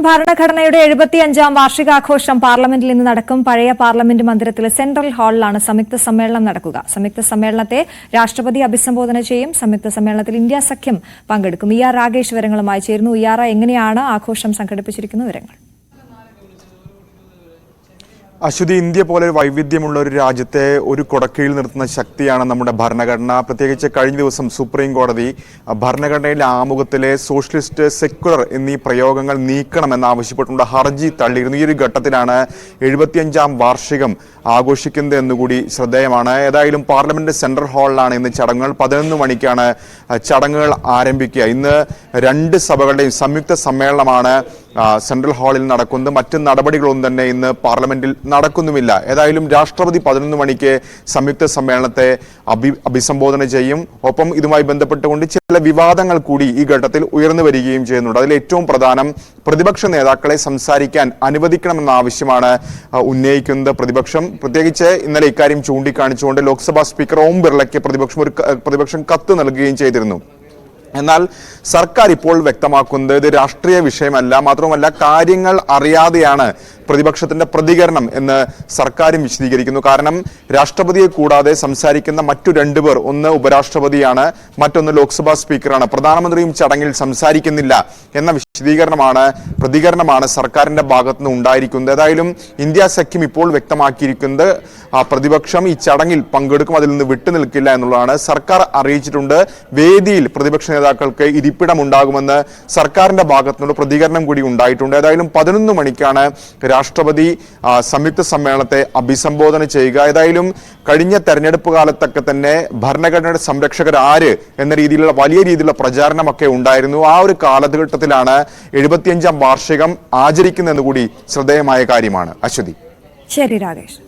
ഭരണഘടനയുടെ 75ാം വാർഷികാഘോഷം പാർലമെന്റിൽ ഇന്ന് നടക്കും. പഴയ പാർലമെന്റ് മന്ദിരത്തിലെ സെൻട്രൽ ഹാളിലാണ് സംയുക്ത സമ്മേളനം നടക്കുക. സംയുക്ത സമ്മേളനത്തെ രാഷ്ട്രപതി അഭിസംബോധന ചെയ്യും. സംയുക്ത സമ്മേളനത്തിൽ ഇന്ത്യ സഖ്യം പങ്കെടുക്കും. രാഗേഷ് വിവരങ്ങളുമായി ചേരുന്നു. എങ്ങനെയാണ് ആഘോഷം സംഘടിപ്പിച്ചിരിക്കുന്ന വിവരങ്ങൾ? അശ്വതി, ഇന്ത്യ പോലെ വൈവിധ്യമുള്ള ഒരു രാജ്യത്തെ ഒരു കുടക്കീഴിൽ നിർത്തുന്ന ശക്തിയാണ് നമ്മുടെ ഭരണഘടന. പ്രത്യേകിച്ച് കഴിഞ്ഞ ദിവസം സുപ്രീം കോടതി ഭരണഘടനയിലെ ആമുഖത്തിലെ സോഷ്യലിസ്റ്റ്, സെക്യുലർ എന്നീ പ്രയോഗങ്ങൾ നീക്കണമെന്നാവശ്യപ്പെട്ടുകൊണ്ട് ഹർജി തള്ളിയിരുന്നു. ഈ ഒരു ഘട്ടത്തിലാണ് 75ാം വാർഷികം ആഘോഷിക്കുന്നത് എന്നുകൂടി ശ്രദ്ധേയമാണ്. ഏതായാലും പാർലമെന്റ് സെൻട്രൽ ഹാളിലാണ് ഇന്ന് ചടങ്ങുകൾ. 11 മണിക്കാണ് ചടങ്ങുകൾ ആരംഭിക്കുക. ഇന്ന് രണ്ട് സഭകളുടെയും സംയുക്ത സമ്മേളനമാണ് സെൻട്രൽ ഹാളിൽ നടക്കുന്നത്. മറ്റ് നടപടികളൊന്നും തന്നെ ഇന്ന് പാർലമെന്റിൽ നടക്കുന്നുമില്ല. ഏതായാലും രാഷ്ട്രപതി 11 മണിക്ക് സംയുക്ത സമ്മേളനത്തെ അഭിസംബോധന ചെയ്യും. ഒപ്പം ഇതുമായി ബന്ധപ്പെട്ടുകൊണ്ട് ചില വിവാദങ്ങൾ കൂടി ഈ ഘട്ടത്തിൽ ഉയർന്നു വരികയും ചെയ്യുന്നുണ്ട്. അതിൽ ഏറ്റവും പ്രധാനം പ്രതിപക്ഷ നേതാക്കളെ സംസാരിക്കാൻ അനുവദിക്കണമെന്ന ആവശ്യമാണ് ഉന്നയിക്കുന്നത് പ്രതിപക്ഷം. പ്രത്യേകിച്ച് ഇന്നലെ ഇക്കാര്യം ചൂണ്ടിക്കാണിച്ചുകൊണ്ട് ലോക്സഭാ സ്പീക്കർ ഓം ബിർളയ്ക്ക് പ്രതിപക്ഷം കത്ത് നൽകുകയും ചെയ്തിരുന്നു. എന്നാൽ സർക്കാർ ഇപ്പോൾ വ്യക്തമാക്കുന്നത് ഇത് രാഷ്ട്രീയ വിഷയമല്ല, മാത്രമല്ല കാര്യങ്ങൾ അറിയാതെയാണ് പ്രതിപക്ഷത്തിന്റെ പ്രതികരണം എന്ന് സർക്കാരും വിശദീകരിക്കുന്നു. കാരണം രാഷ്ട്രപതിയെ കൂടാതെ സംസാരിക്കുന്ന മറ്റു രണ്ടുപേർ, ഒന്ന് ഉപരാഷ്ട്രപതിയാണ്, മറ്റൊന്ന് ലോക്സഭാ സ്പീക്കറാണ്. പ്രധാനമന്ത്രിയും ചടങ്ങിൽ സംസാരിക്കുന്നില്ല എന്ന പ്രതികരണമാണ് സർക്കാരിന്റെ ഭാഗത്തുനിന്ന് ഉണ്ടായിരിക്കുന്നത്. ഏതായാലും ഇന്ത്യ സഖ്യം ഇപ്പോൾ വ്യക്തമാക്കിയിരിക്കുന്നത് പ്രതിപക്ഷം ഈ ചടങ്ങിൽ പങ്കെടുക്കും, അതിൽ നിന്ന് വിട്ടുനിൽക്കില്ല എന്നുള്ളതാണ്. സർക്കാർ അറിയിച്ചിട്ടുണ്ട് വേദിയിൽ പ്രതിപക്ഷ നേതാക്കൾക്ക് ഇരിപ്പിടമുണ്ടാകുമെന്ന് സർക്കാരിന്റെ ഭാഗത്തുനിന്നുള്ള പ്രതികരണം കൂടി ഉണ്ടായിട്ടുണ്ട്. ഏതായാലും 11 മണിക്കാണ് രാഷ്ട്രപതി സംയുക്ത സമ്മേളനത്തെ അഭിസംബോധന ചെയ്യുക. ഏതായാലും കഴിഞ്ഞ തെരഞ്ഞെടുപ്പ് കാലത്തൊക്കെ തന്നെ ഭരണഘടനയുടെ സംരക്ഷകർ ആര് എന്ന രീതിയിലുള്ള വലിയ രീതിയിലുള്ള പ്രചാരണമൊക്കെ ഉണ്ടായിരുന്നു. ആ ഒരു കാലഘട്ടത്തിലാണ് 75ാം വാർഷികം ആചരിക്കുന്നതെന്ന് കൂടി ശ്രദ്ധേയമായ കാര്യമാണ്. അശ്വതി. ശരി രാകേഷ്.